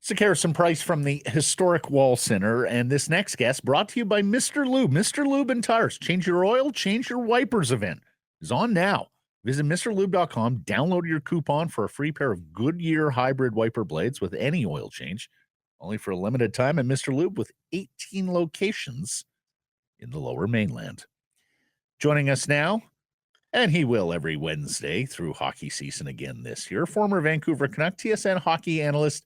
It's a Harrison Price from the Historic Wall Center, and this next guest brought to you by Mr. Lube. Mr. Lube and Tires. Change your oil, change your wipers event is on now. Visit MrLube.com, download your coupon for a free pair of Goodyear hybrid wiper blades with any oil change, only for a limited time at Mr. Lube with 18 locations in the Lower Mainland. Joining us now, and he will every Wednesday through hockey season again this year, former Vancouver Canuck TSN hockey analyst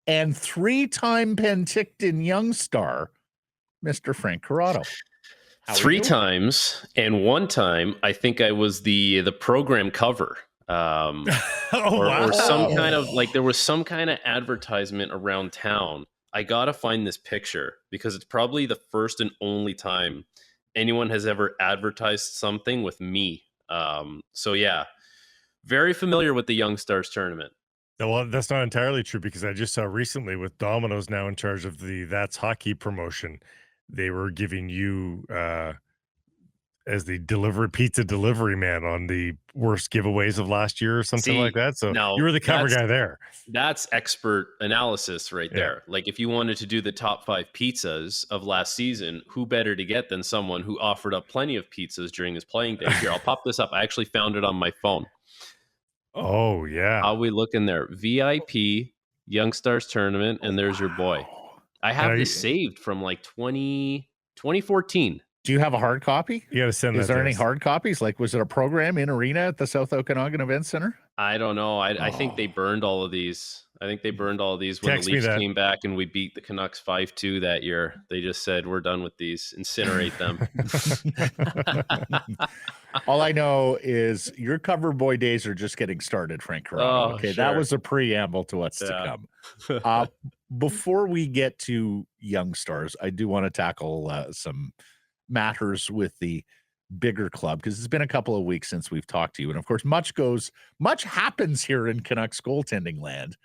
and three-time Penticton Young Star, Mr. Frank Corrado. Three times, and one time I think I was the program cover, or some kind of there was some kind of advertisement around town. I gotta find this picture because it's probably the first and only time anyone has ever advertised something with me. So yeah, very familiar with the Young Stars tournament. Well, that's not entirely true because I just saw recently with Domino's now in charge of the That's Hockey promotion, they were giving you as the pizza delivery man on the worst giveaways of last year or something like that. So you were the cover guy there. That's expert analysis right there. Like if you wanted to do the top 5 pizzas of last season, who better to get than someone who offered up plenty of pizzas during his playing day? Here, I'll pop this up. I actually found it on my phone. Oh, yeah. How we looking there? VIP, Young Stars Tournament, and there's your boy. I have this saved from 2014. Do you have a hard copy? You got to send that. Is there any hard copies? Was it a program in arena at the South Okanagan Event Center? I don't know. I think they burned all of these. I think they burned all of these when the Leafs came back and we beat the Canucks 5-2 that year. They just said, we're done with these. Incinerate them. All I know is your cover boy days are just getting started, Frank Corrado. Okay, sure. That was a preamble to what's to come. Before we get to Young Stars, I do want to tackle some matters with the bigger club because it's been a couple of weeks since we've talked to you. And of course, much happens here in Canucks goaltending land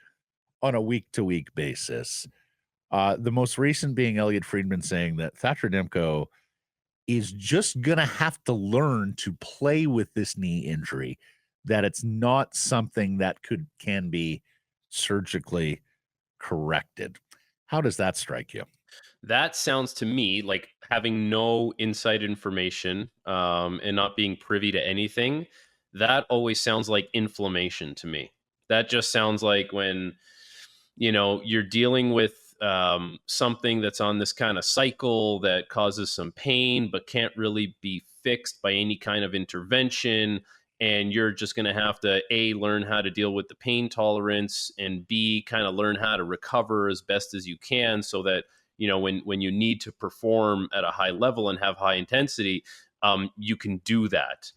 on a week-to-week basis. The most recent being Elliot Friedman saying that Thatcher Demko is just going to have to learn to play with this knee injury, that it's not something that can be surgically corrected. How does that strike you? That sounds to me like having no inside information and not being privy to anything. That always sounds like inflammation to me. That just sounds like when, you're dealing with something that's on this kind of cycle that causes some pain, but can't really be fixed by any kind of intervention. And you're just going to have to A, learn how to deal with the pain tolerance, and B, kind of learn how to recover as best as you can so that, when you need to perform at a high level and have high intensity, you can do that.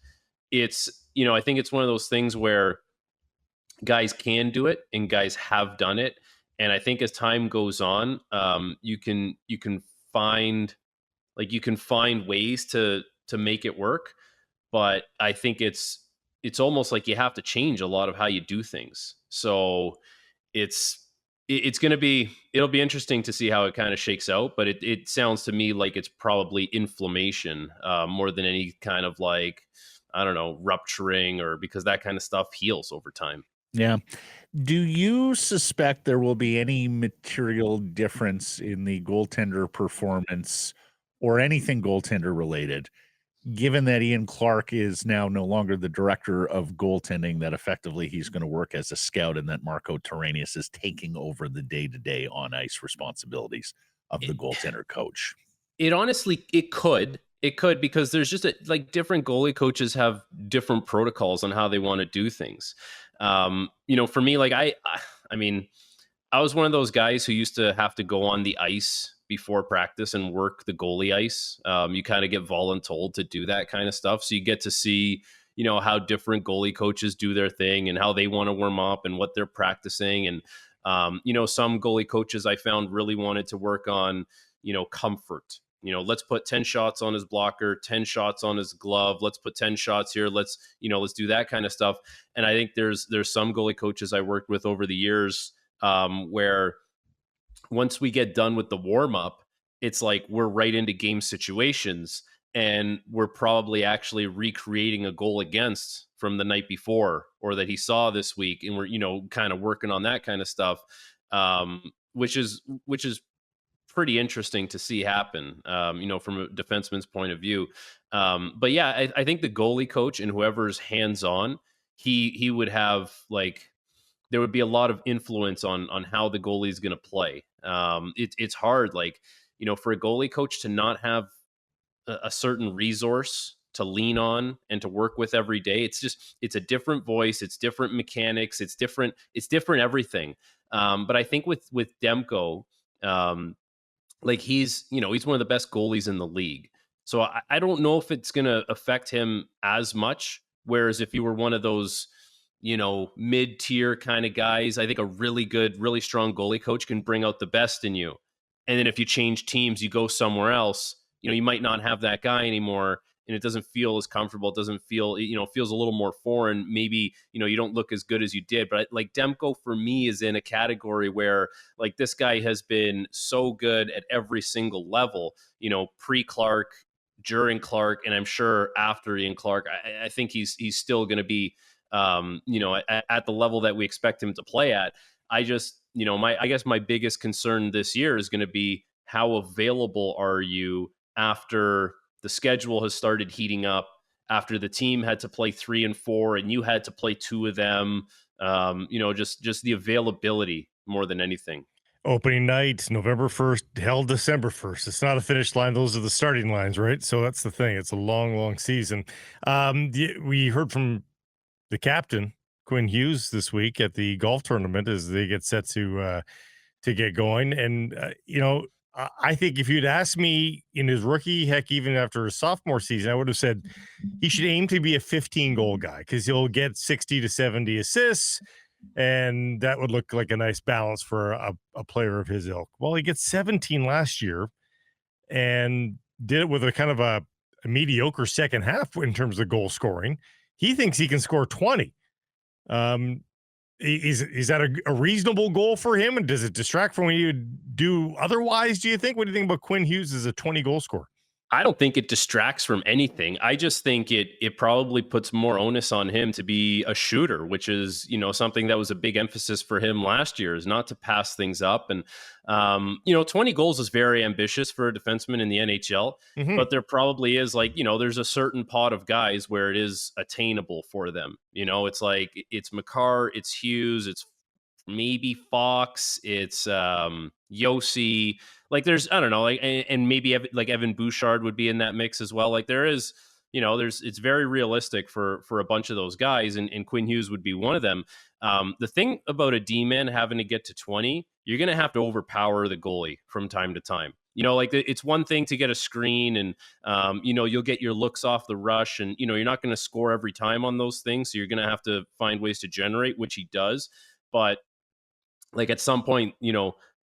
It's, I think it's one of those things where guys can do it and guys have done it. And I think as time goes on, you can find ways to make it work. But I think it's almost like you have to change a lot of how you do things. So it'll be interesting to see how it kind of shakes out. But it sounds to me like it's probably inflammation more than any kind of rupturing, or because that kind of stuff heals over time. Yeah. Do you suspect there will be any material difference in the goaltender performance or anything goaltender related, given that Ian Clark is now no longer the director of goaltending, that effectively he's going to work as a scout, and that Marco Terranius is taking over the day-to-day on-ice responsibilities of the goaltender coach? It could, because there's just different goalie coaches have different protocols on how they want to do things. For me, I was one of those guys who used to have to go on the ice before practice and work the goalie ice. You kind of get voluntold to do that kind of stuff. So you get to see, how different goalie coaches do their thing and how they want to warm up and what they're practicing. And, some goalie coaches I found really wanted to work on, comfort. Let's put 10 shots on his blocker, 10 shots on his glove. Let's put 10 shots here. Let's do that kind of stuff. And I think there's some goalie coaches I worked with over the years where once we get done with the warm up, it's like we're right into game situations, and we're probably actually recreating a goal against from the night before or that he saw this week. And we're, kind of working on that kind of stuff. which is pretty interesting to see happen, from a defenseman's point of view. But yeah, I think the goalie coach and whoever's hands-on, he would have, like, there would be a lot of influence on how the goalie is going to play. It's hard, like, for a goalie coach to not have a certain resource to lean on and to work with every day. It's a different voice, it's different mechanics, it's different everything. But I think with Demko, like, he's one of the best goalies in the league. So I don't know if it's going to affect him as much. Whereas if you were one of those, mid-tier kind of guys, I think a really good, really strong goalie coach can bring out the best in you. And then if you change teams, you go somewhere else, you might not have that guy anymore, and it doesn't feel as comfortable. It doesn't feel, feels a little more foreign. Maybe, you don't look as good as you did. But like, Demko for me is in a category where, like, this guy has been so good at every single level, pre-Clark, during Clark, and I'm sure after Ian Clark. I think he's still going to be, at the level that we expect him to play at. I just, I guess my biggest concern this year is going to be, how available are you after the schedule has started heating up, after the team had to play 3 and 4 and you had to play 2 of them. Just the availability more than anything. Opening night, November 1st, held December 1st. It's not a finish line. Those are the starting lines, right? So that's the thing. It's a long, long season. We heard from the captain, Quinn Hughes, this week at the golf tournament as they get set to get going. And, I think if you'd asked me in his rookie, heck, even after his sophomore season, I would have said he should aim to be a 15-goal guy, because he'll get 60 to 70 assists, and that would look like a nice balance for a player of his ilk. Well, he gets 17 last year and did it with a kind of a mediocre second half in terms of goal scoring. He thinks he can score 20. Is that a reasonable goal for him? And does it distract from when you do otherwise, do you think? What do you think about Quinn Hughes as a 20 goal scorer? I don't think it distracts from anything. I just think it probably puts more onus on him to be a shooter, which is, something that was a big emphasis for him last year, is not to pass things up. And, 20 goals is very ambitious for a defenseman in the NHL, but there probably is, like, there's a certain pot of guys where it is attainable for them. It's like, it's Makar, it's Hughes, it's maybe Fox, it's Yossi. Like, there's, I don't know, like, and maybe like Evan Bouchard would be in that mix as well. Like, there is, it's very realistic for a bunch of those guys, and Quinn Hughes would be one of them. The thing about a D-man having to get to 20, you're going to have to overpower the goalie from time to time. Like, it's one thing to get a screen and, you'll get your looks off the rush, and, you're not going to score every time on those things. So you're going to have to find ways to generate, which he does. But, like, at some point,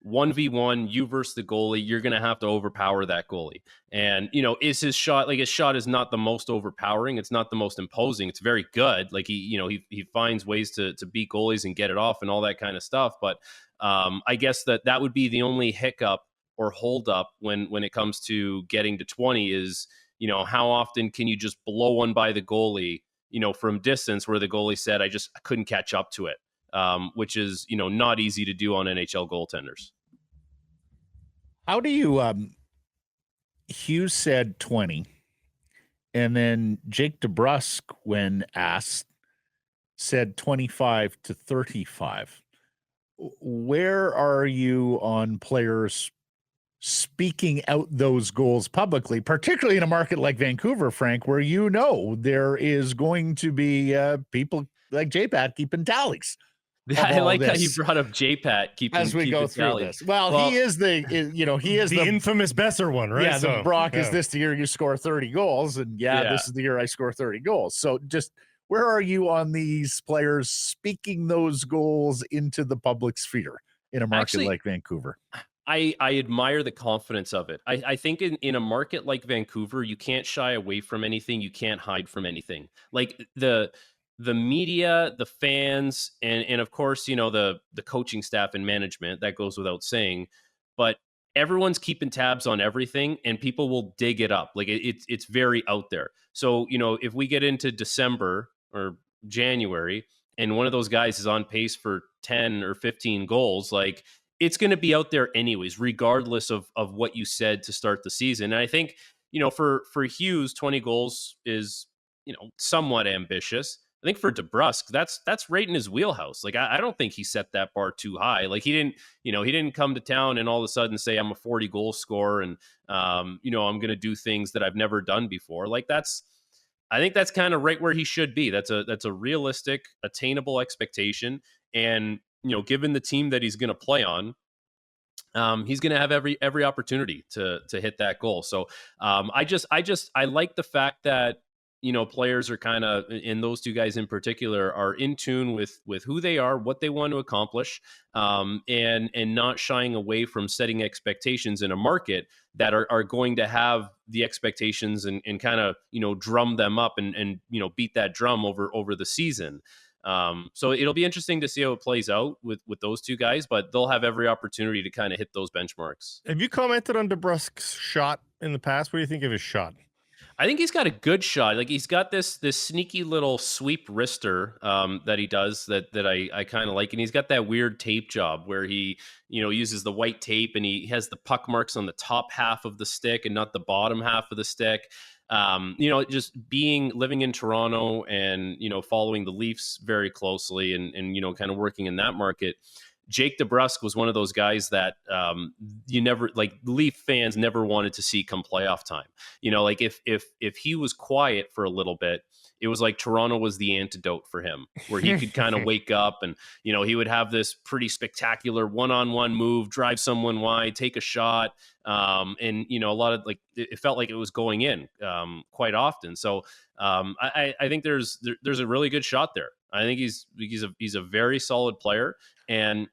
1v1, you versus the goalie, you're going to have to overpower that goalie. And, is his shot is not the most overpowering. It's not the most imposing. It's very good. Like, he finds ways to beat goalies and get it off and all that kind of stuff. But I guess that would be the only hiccup or hold up when it comes to getting to 20 is, how often can you just blow one by the goalie, from distance, where the goalie said, I couldn't catch up to it. Which is, not easy to do on NHL goaltenders. How do you, Hughes said 20, and then Jake DeBrusk, when asked, said 25 to 35. Where are you on players speaking out those goals publicly, particularly in a market like Vancouver, Frank, where there is going to be people like JPAT keeping tallies? I like how you brought up JPAT as we go through this. Well, he is the infamous Besser one, right? Yeah, the Brock is this the year you score 30 goals, and this is the year I score 30 goals. So just where are you on these players speaking those goals into the public sphere in a market like Vancouver? I admire the confidence of it. I think in a market like Vancouver, you can't shy away from anything. You can't hide from anything. Like, the media, the fans, and of course, the coaching staff and management, that goes without saying, but everyone's keeping tabs on everything, and people will dig it up. Like, it's very out there. So, if we get into December or January and one of those guys is on pace for 10 or 15 goals, like, it's going to be out there anyways, regardless of what you said to start the season. And I think, for Hughes, 20 goals is, somewhat ambitious. I think for DeBrusk, that's right in his wheelhouse. Like, I don't think he set that bar too high. Like, he didn't come to town and all of a sudden say, I'm a 40 goal scorer and, I'm going to do things that I've never done before. Like, I think that's kind of right where he should be. That's a realistic, attainable expectation. And, given the team that he's going to play on, he's going to have every opportunity to hit that goal. So I like the fact that, players are kind of, and those two guys in particular, are in tune with who they are, what they want to accomplish, and not shying away from setting expectations in a market that are going to have the expectations and kind of, drum them up and beat that drum over the season. So it'll be interesting to see how it plays out with those two guys, but they'll have every opportunity to kind of hit those benchmarks. Have you commented on DeBrusk's shot in the past? What do you think of his shot? I think he's got a good shot. Like, he's got this sneaky little sweep wrister that he does that I kind of like. And he's got that weird tape job where he, uses the white tape and he has the puck marks on the top half of the stick and not the bottom half of the stick. Just living in Toronto and, following the Leafs very closely and kind of working in that market. Jake DeBrusk was one of those guys that Leaf fans never wanted to see come playoff time. Like if he was quiet for a little bit, it was like Toronto was the antidote for him, where he could kind of wake up and, he would have this pretty spectacular one-on-one move, drive someone wide, take a shot. And, a lot of it felt like it was going in quite often. So I think there's a really good shot there. I think he's a very solid player. And,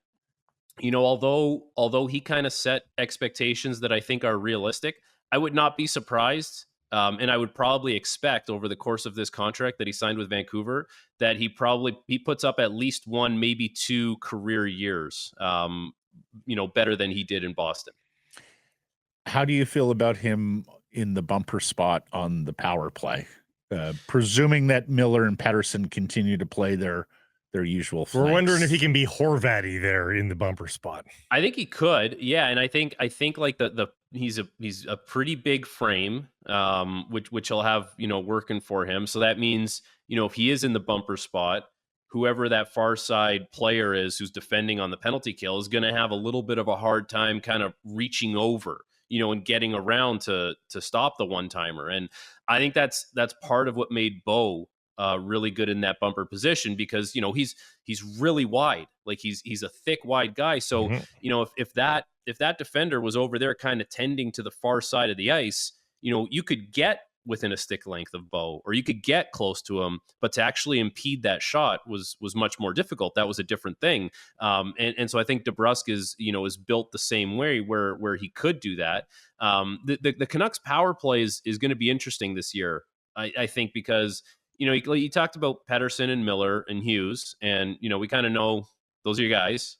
although he kind of set expectations that I think are realistic, I would not be surprised. And I would probably expect over the course of this contract that he signed with Vancouver that he puts up at least one, maybe two career years, better than he did in Boston. How do you feel about him in the bumper spot on the power play? Presuming that Miller and Pettersson continue to play their usual flanks. We're wondering if he can be Horvatty there in the bumper spot. I think he could, yeah, and I think like he's a pretty big frame, which he'll have working for him. So that means if he is in the bumper spot, whoever that far side player is who's defending on the penalty kill is going to have a little bit of a hard time kind of reaching over, and getting around to stop the one timer. And I think that's part of what made Bo really good in that bumper position, because he's really wide, like he's a thick, wide guy. So if that defender was over there kind of tending to the far side of the ice, you could get within a stick length of Bo, or you could get close to him, but to actually impede that shot was much more difficult. That was a different thing. And so I think DeBrusk is built the same way where he could do that. The Canucks power play is going to be interesting this year, I think, because you talked about Pettersson and Miller and Hughes, and we kind of know those are your guys.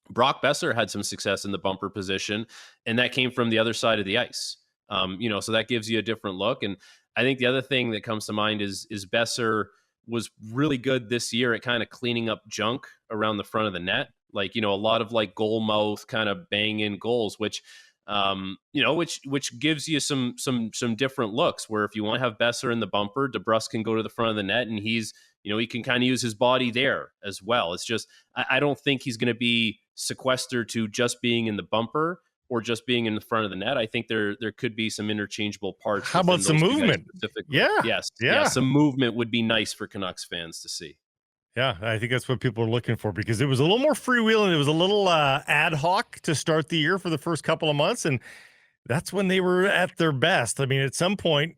Brock Besser had some success in the bumper position, and that came from the other side of the ice. So that gives you a different look. And I think the other thing that comes to mind is Besser was really good this year at kind of cleaning up junk around the front of the net. Like, a lot of like goal mouth kind of bang in goals, which gives you some different looks, where if you want to have Besser in the bumper, DeBrusk can go to the front of the net and he's, he can kind of use his body there as well. It's just, I don't think he's going to be sequestered to just being in the bumper or just being in the front of the net. I think there could be some interchangeable parts. How about some movement? Yeah. Yes. Yeah. Some movement would be nice for Canucks fans to see. Yeah, I think that's what people are looking for, because it was a little more freewheeling. It was a little ad hoc to start the year for the first couple of months, and that's when they were at their best. I mean, at some point,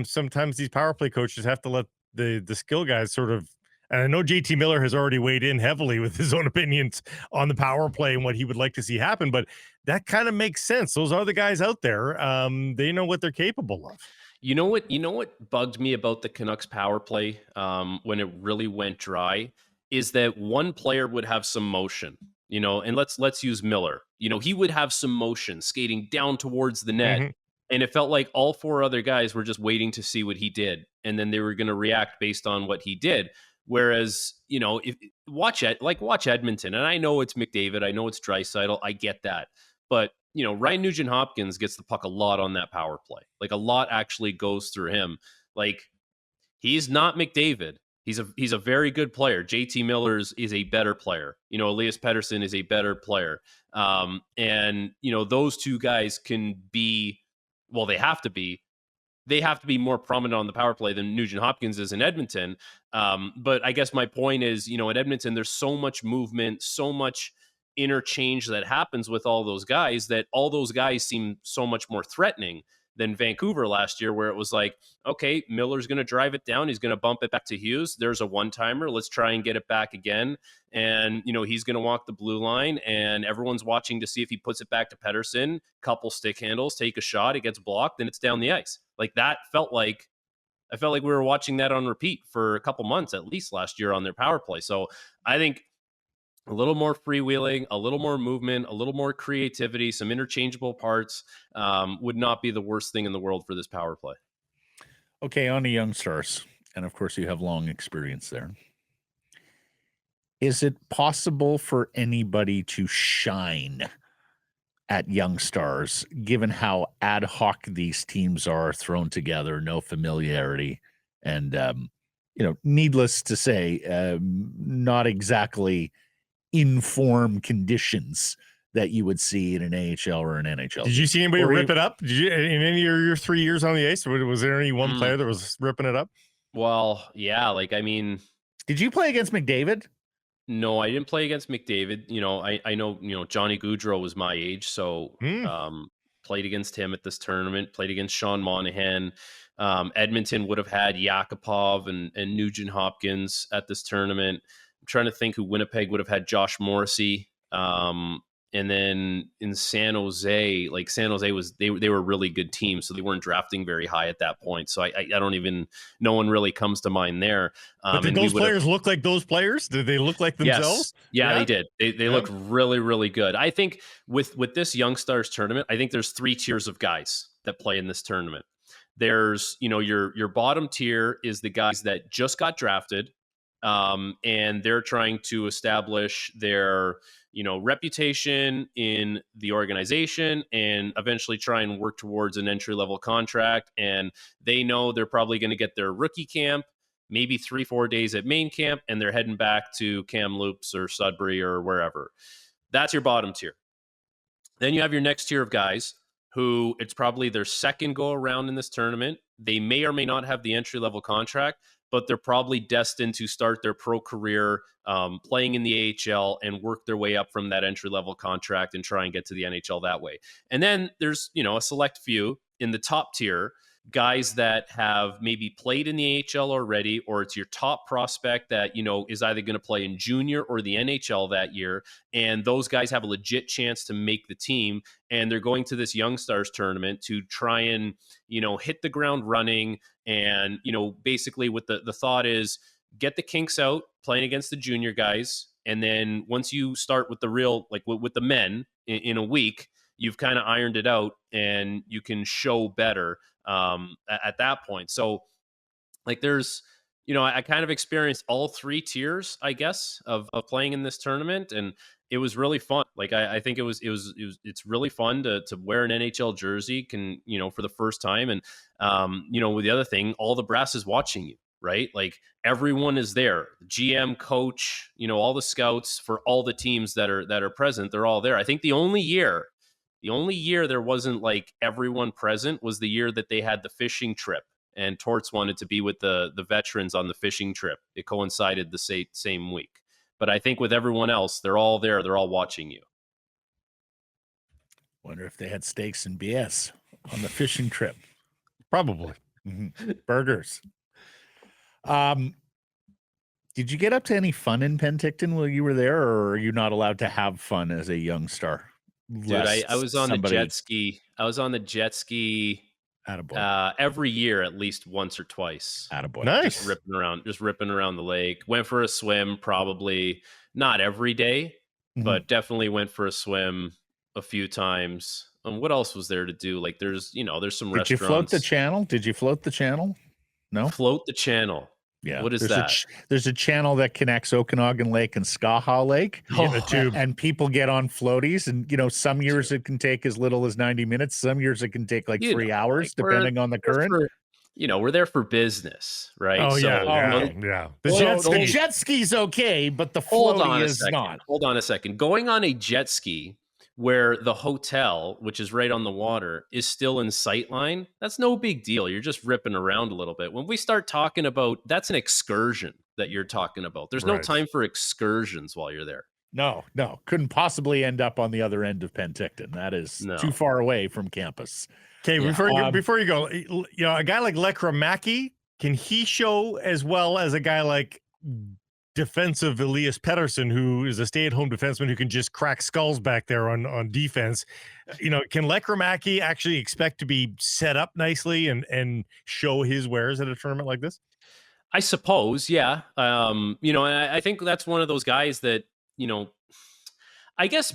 sometimes these power play coaches have to let the skill guys sort of, and I know JT Miller has already weighed in heavily with his own opinions on the power play and what he would like to see happen, but that kind of makes sense. Those are the guys out there. They know what they're capable of. You know what bugged me about the Canucks power play when it really went dry is that one player would have some motion, and let's use Miller. He would have some motion skating down towards the net, and it felt like all four other guys were just waiting to see what he did, and then they were going to react based on what he did. Whereas, if watch Edmonton, and I know it's McDavid, I know it's Draisaitl, I get that. But, Ryan Nugent-Hopkins gets the puck a lot on that power play. Like, a lot actually goes through him. Like, he's not McDavid. He's a very good player. JT Millers is a better player. Elias Pettersson is a better player. And those two guys can be, well, they have to be more prominent on the power play than Nugent Hopkins is in Edmonton. But I guess my point is, in Edmonton, there's so much movement, so much interchange that happens with all those guys, that all those guys seem so much more threatening than Vancouver last year, where it was like, okay, Miller's going to drive it down. He's going to bump it back to Hughes. There's a one-timer. Let's try and get it back again. And, he's going to walk the blue line, and everyone's watching to see if he puts it back to Pettersson, couple stick handles, take a shot, it gets blocked, and it's down the ice. Like, that I felt like we were watching that on repeat for a couple months, at least last year on their power play. So I think a little more freewheeling, a little more movement, a little more creativity, some interchangeable parts would not be the worst thing in the world for this power play. Okay, on to Young Stars. And of course, you have long experience there. Is it possible for anybody to shine at Young Stars, given how ad hoc these teams are thrown together, no familiarity, and, needless to say, not exactly inform conditions that you would see in an AHL or an NHL. Did you see anybody rip it up? Did you, in any of your 3 years on the ice, was there any one player that was ripping it up? Well, yeah, did you play against McDavid? No, I didn't play against McDavid. I know, Johnny Gaudreau was my age, so played against him at this tournament, played against Sean Monahan. Edmonton would have had Yakupov and Nugent Hopkins at this tournament. I'm trying to think who Winnipeg would have had. Josh Morrissey. And then in San Jose was they were a really good team, so they weren't drafting very high at that point. So I don't even, no one really comes to mind there. But did those players look like those players? Did they look like themselves? Yes. Yeah, they did. They looked really, really good. I think with this Young Stars tournament, I think there's 3 tiers of guys that play in this tournament. There's, your bottom tier is the guys that just got drafted, and they're trying to establish their reputation in the organization and eventually try and work towards an entry-level contract. And they know they're probably going to get their rookie camp, maybe 3-4 days at main camp, and they're heading back to Kamloops or Sudbury or wherever. That's your bottom tier. Then you have your next tier of guys who it's probably their second go around in this tournament. They may or may not have the entry-level contract, but they're probably destined to start their pro career playing in the AHL and work their way up from that entry-level contract and try and get to the NHL that way. And then there's, a select few in the top tier, guys that have maybe played in the AHL already, or it's your top prospect that, is either going to play in junior or the NHL that year. And those guys have a legit chance to make the team. And they're going to this Young Stars tournament to try and, hit the ground running. And, basically what the thought is, get the kinks out playing against the junior guys. And then once you start with the real, like with the men in a week, you've kind of ironed it out and you can show better at that point. So there's, I kind of experienced all 3 tiers, I guess, of playing in this tournament. And it was really fun. I think it's really fun to wear an NHL jersey for the first time. And, with the other thing, all the brass is watching you, right? Everyone is there, the GM, coach, all the scouts for all the teams that are present. They're all there. I think the only year there wasn't everyone present was the year that they had the fishing trip, and Torts wanted to be with the veterans on the fishing trip. It coincided the same week. But I think with everyone else, they're all there. They're all watching you. Wonder if they had steaks and BS on the fishing trip. Probably. Mm-hmm. Burgers. Did you get up to any fun in Penticton while you were there, or are you not allowed to have fun as a young star? Dude, I was on the jet ski. Every year, at least once or twice. Attaboy. Nice. Just ripping around the lake. Went for a swim, probably not every day, but definitely went for a swim a few times. And what else was there to do? There's some restaurants. Did you float the channel? No. Float the channel. Yeah. What is there's that? There's a channel that connects Okanagan Lake and Skaha Lake. And people get on floaties. And, some years it can take as little as 90 minutes. Some years it can take like 3 hours, depending on the current. We're there for business, right? Oh, yeah. The jet ski's okay, but the floaty is not. Hold on a second. Going on a jet ski where the hotel, which is right on the water, is still in sight line, that's no big deal. You're just ripping around a little bit. When we start talking about, that's an excursion that you're talking about. There's no time for excursions while you're there. No. Couldn't possibly end up on the other end of Penticton. That is too far away from campus. Okay, before you go, a guy like Lekkerimäki, can he show as well as a guy like defensive Elias Pettersson, who is a stay-at-home defenseman who can just crack skulls back there on defense? Can Lekkerimäki actually expect to be set up nicely and show his wares at a tournament like this? I suppose, yeah. And I think that's one of those guys that, I guess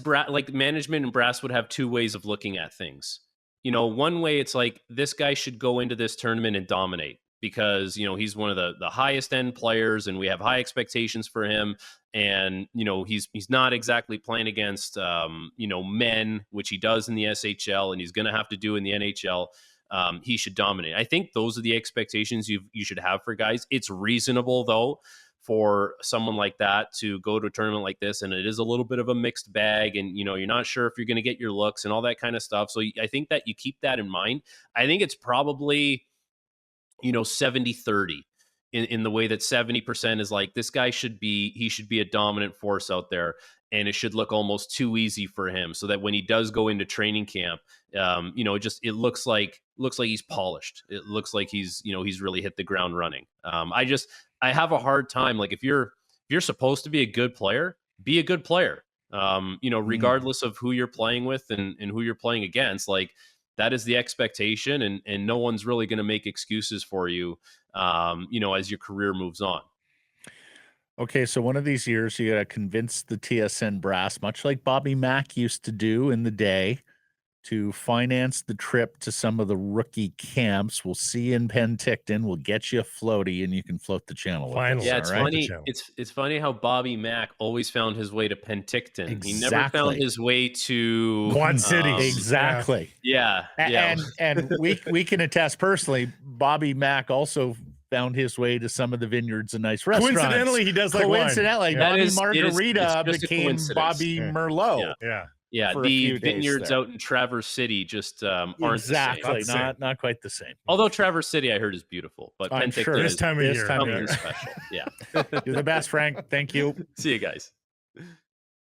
management and brass would have two ways of looking at things. One way it's like, this guy should go into this tournament and dominate, because he's one of the highest end players and we have high expectations for him, and he's not exactly playing against men, which he does in the SHL and he's going to have to do in the NHL. He should dominate. I think those are the expectations you should have for guys. It's reasonable though for someone like that to go to a tournament like this, and it is a little bit of a mixed bag, and you're not sure if you're going to get your looks and all that kind of stuff. So I think that you keep that in mind. I think it's probably 70-30 in the way that 70% is like, this guy should be a dominant force out there, and it should look almost too easy for him, so that when he does go into training camp, it looks like he's polished. It looks like he's really hit the ground running. I have a hard time, like, if you're supposed to be a good player, be a good player. Regardless of who you're playing with and who you're playing against, like, that is the expectation, and no one's really going to make excuses for you, as your career moves on. Okay, so one of these years you got to convince the TSN brass, much like Bobby Mack used to do in the day, to finance the trip to some of the rookie camps. We'll see you in Penticton. We'll get you a floaty, and you can float the channel. Finally, yeah, it's funny. It's funny how Bobby Mack always found his way to Penticton. Exactly. He never found his way to Quad City. Exactly. Yeah. And we can attest personally. Bobby Mack also found his way to some of the vineyards and nice restaurants. Coincidentally, he does like Coincidentally, wine. Bobby Margarita became Bobby Merlot. Yeah, the vineyards out in Traverse City just aren't exactly the same. Not quite the same. Although Traverse City, I heard, is beautiful, but I'm Penticton sure. is this time of year something special. Yeah, you're the best, Frank. Thank you. See you guys.